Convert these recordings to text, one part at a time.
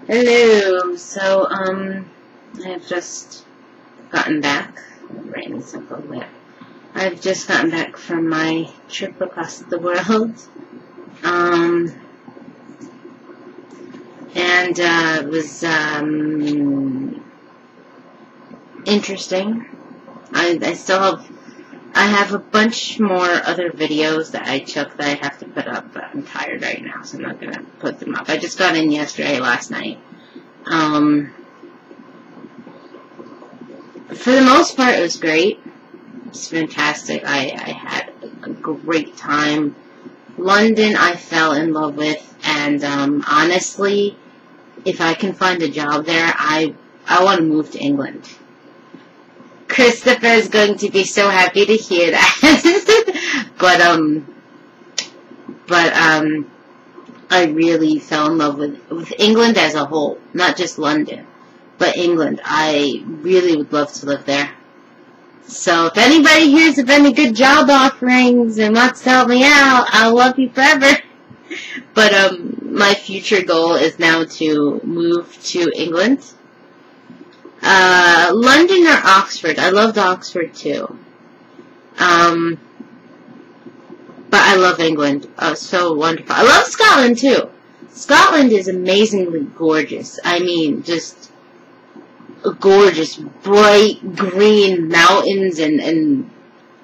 Hello. So, I've just gotten back. Raining something there. I've just gotten back from my trip across the world. And it was interesting. I have a bunch more other videos that I took that I have to put up, but I'm tired right now, so I'm not going to put them up. I just got in last night. For the most part, it was great. It's fantastic. I had a great time. London, I fell in love with, and honestly, if I can find a job there, I want to move to England. Christopher is going to be so happy to hear that. but I really fell in love with England as a whole, not just London, but England. I really would love to live there. So if anybody hears of any good job offerings and wants to help me out, I'll love you forever. But my future goal is now to move to England. London or Oxford. I loved Oxford too. But I love England. Oh, so wonderful. I love Scotland too. Scotland is amazingly gorgeous. I mean, just gorgeous, bright green mountains and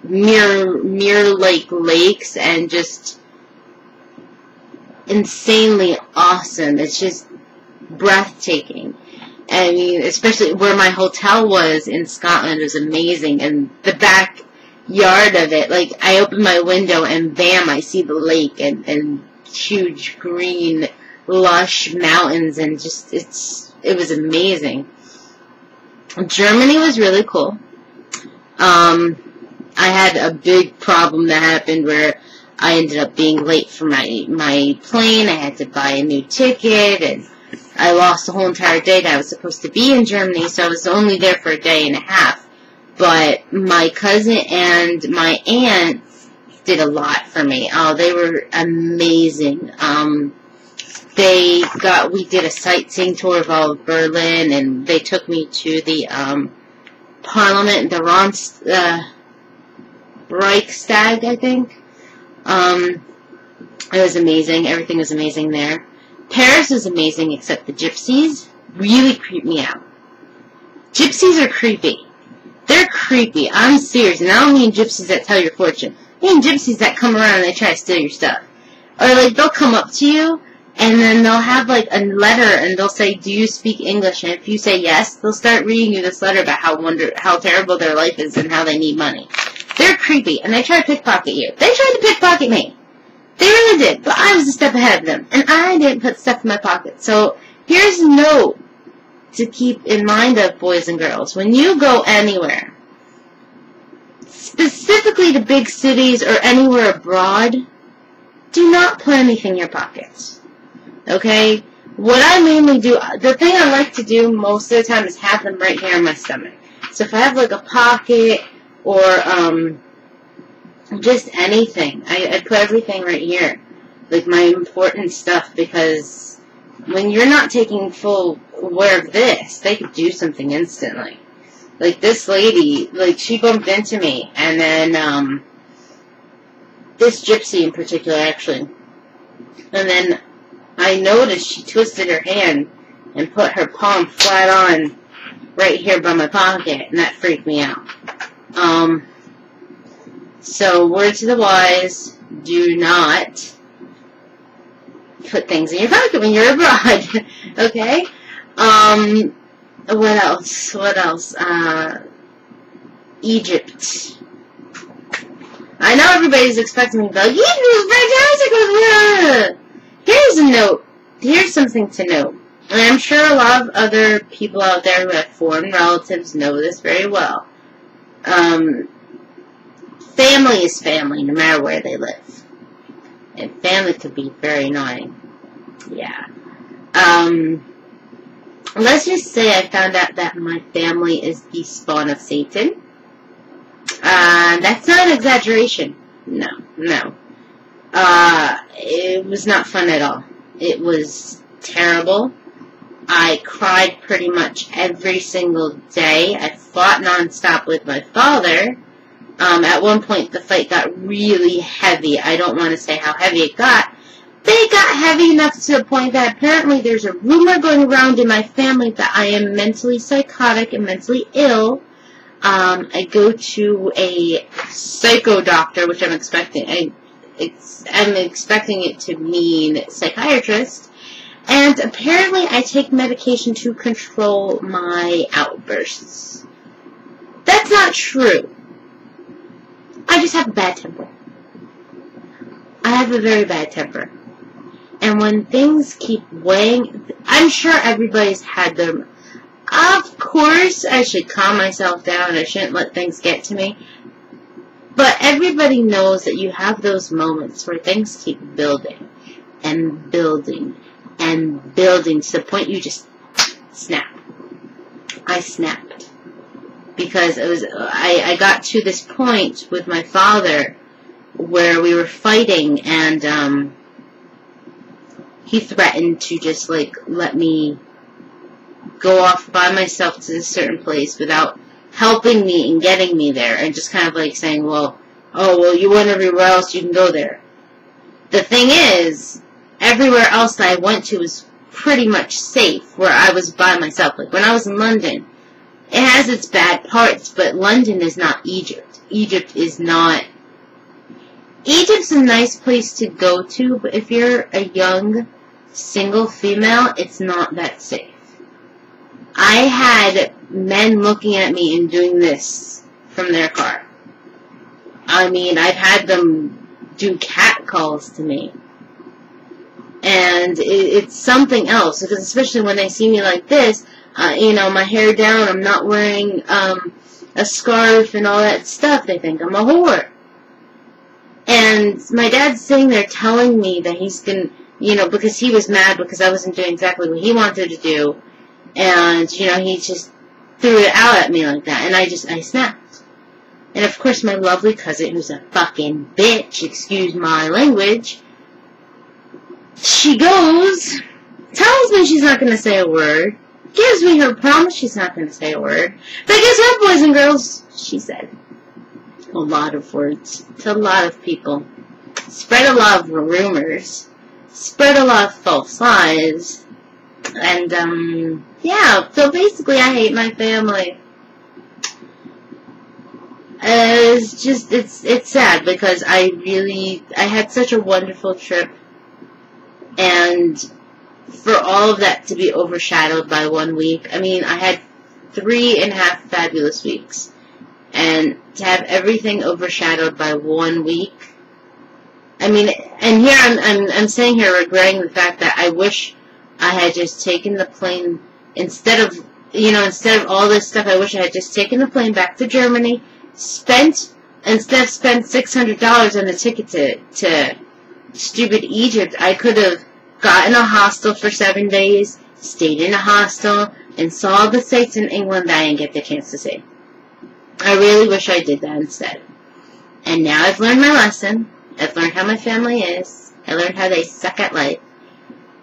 mirror-like lakes, and just insanely awesome. It's just breathtaking. I mean, especially where my hotel was in Scotland was amazing, and the backyard of it, like, I open my window and bam, I see the lake and huge green, lush mountains, and just, it was amazing. Germany was really cool. I had a big problem that happened where I ended up being late for my plane. I had to buy a new ticket, and I lost the whole entire day that I was supposed to be in Germany, so I was only there for a day and a half. But my cousin and my aunt did a lot for me. Oh, they were amazing. We did a sightseeing tour of all of Berlin, and they took me to the Parliament, the Reichstag, I think. It was amazing. Everything was amazing there. Paris was amazing, except the gypsies really creep me out. Gypsies are creepy. They're creepy. I'm serious. And I don't mean gypsies that tell your fortune. I mean gypsies that come around and they try to steal your stuff. Or, like, they'll come up to you, and then they'll have, like, a letter, and they'll say, do you speak English? And if you say yes, they'll start reading you this letter about how terrible their life is and how they need money. They're creepy, and they try to pickpocket you. They tried to pickpocket me. They really did, but I was a step ahead of them, and I didn't put stuff in my pocket. So here's a note to keep in mind of, boys and girls. When you go anywhere, specifically to big cities or anywhere abroad, do not put anything in your pockets. Okay? What I mainly do, the thing I like to do most of the time is have them right here in my stomach. So if I have like a pocket or just anything, I put everything right here. Like my important stuff, because when you're not taking full aware of this, they could do something instantly. Like this lady, like she bumped into me, and then this gypsy in particular, actually. And then I noticed she twisted her hand and put her palm flat on right here by my pocket, and that freaked me out. So, word to the wise, do not put things in your pocket when you're abroad. Okay? What else? What else? Egypt. I know everybody's expecting me to be like, Egypt is fantastic! Here's a note. Here's something to note. And I'm sure a lot of other people out there who have foreign relatives know this very well. Family is family, no matter where they live. And family could be very annoying. Yeah. Let's just say I found out that my family is the spawn of Satan. That's not an exaggeration. No, no. It was not fun at all. It was terrible. I cried pretty much every single day. I fought nonstop with my father. At one point, the fight got really heavy. I don't want to say how heavy it got, but it got heavy enough to the point that apparently there's a rumor going around in my family that I am mentally psychotic and mentally ill. I go to a psycho doctor, which I'm expecting. I'm expecting it to mean psychiatrist. And apparently I take medication to control my outbursts. That's not true. I just have a bad temper. I have a very bad temper. And when things keep weighing, I'm sure everybody's had their... Of course, I should calm myself down. I shouldn't let things get to me. But everybody knows that you have those moments where things keep building and building and building to the point you just snap. I snapped. Because I got to this point with my father where we were fighting, and he threatened to just, like, let me go off by myself to a certain place without helping me and getting me there, and just kind of like saying, well, you went everywhere else, you can go there. The thing is, everywhere else that I went to was pretty much safe, where I was by myself. Like, when I was in London, it has its bad parts, but London is not Egypt. Egypt's a nice place to go to, but if you're a young, single female, it's not that safe. I had men looking at me and doing this from their car. I mean, I've had them do cat calls to me. And it's something else, because especially when they see me like this, my hair down, I'm not wearing a scarf and all that stuff, they think I'm a whore. And my dad's sitting there telling me that he's going to, because he was mad because I wasn't doing exactly what he wanted to do. And, he just threw it out at me like that. And I snapped. And, of course, my lovely cousin, who's a fucking bitch, excuse my language, she goes, tells me she's not going to say a word, gives me her promise she's not going to say a word. But guess what, boys and girls? She said a lot of words to a lot of people. Spread a lot of rumors. Spread a lot of false lies. And, yeah, so basically I hate my family. It's sad because I had such a wonderful trip, and for all of that to be overshadowed by 1 week, I mean, I had 3.5 fabulous weeks, and to have everything overshadowed by 1 week, I mean, and here I'm sitting here regretting the fact that I wish I had just taken the plane, instead of all this stuff, I wish I had just taken the plane back to Germany, instead of spend $600 on the ticket to stupid Egypt, I could have gotten a hostel for 7 days, stayed in a hostel, and saw the sights in England that I didn't get the chance to see. I really wish I did that instead. And now I've learned my lesson. I've learned how my family is. I learned how they suck at life.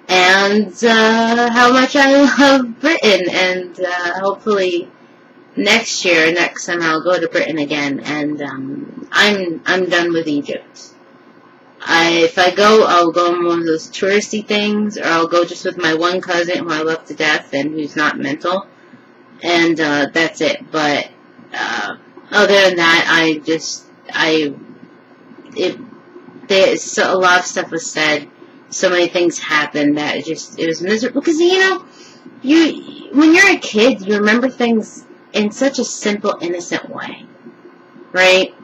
And how much I love Britain, and hopefully next summer I'll go to Britain again, and I'm done with Egypt. If I go, I'll go on one of those touristy things, or I'll go just with my one cousin who I love to death and who's not mental, and that's it. But other than that, a lot of stuff was said. So many things happened that it was miserable. Because, when you're a kid, you remember things in such a simple, innocent way. Right?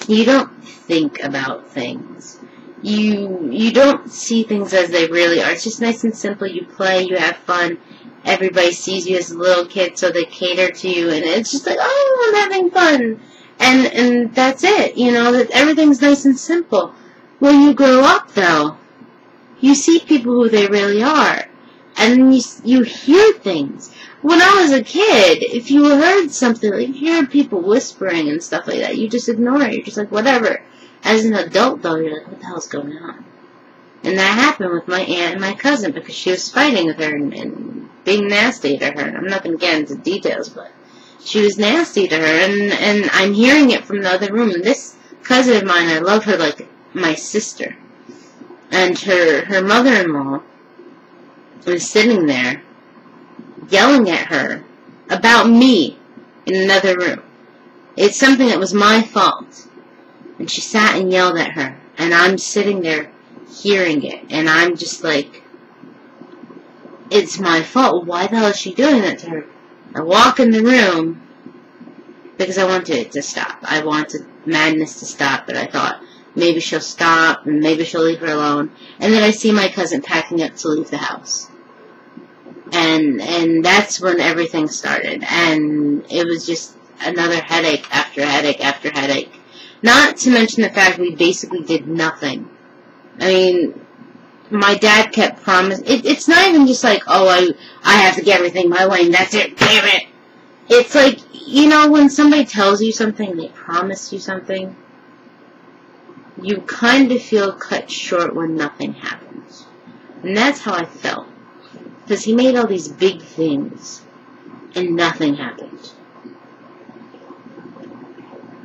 You don't think about things. You don't see things as they really are. It's just nice and simple. You play, you have fun. Everybody sees you as a little kid, so they cater to you. And it's just like, oh, I'm having fun. And that's it. That everything's nice and simple. When you grow up, though, you see people who they really are. And you hear things. When I was a kid, if you heard something, like you hear people whispering and stuff like that, you just ignore it. You're just like, whatever. As an adult, though, you're like, what the hell's going on? And that happened with my aunt and my cousin because she was fighting with her, and being nasty to her. I'm not going to get into details, but she was nasty to her, and I'm hearing it from the other room. And this cousin of mine, I love her like my sister. And her mother-in-law was sitting there yelling at her about me in another room. It's something that was my fault. And she sat and yelled at her. And I'm sitting there hearing it. And I'm just like, it's my fault. Why the hell is she doing that to her? I walk in the room because I wanted it to stop. I wanted madness to stop. But I thought, maybe she'll stop and maybe she'll leave her alone. And then I see my cousin packing up to leave the house. And that's when everything started. And it was just another headache after headache after headache. Not to mention the fact we basically did nothing. I mean, my dad kept promising. It's not even just like, oh, I have to get everything my way and that's it, damn it. It's like, you know, when somebody tells you something, they promise you something, you kind of feel cut short when nothing happens. And that's how I felt. Because he made all these big things, and nothing happened.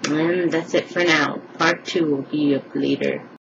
And that's it for now. Part 2 will be up later.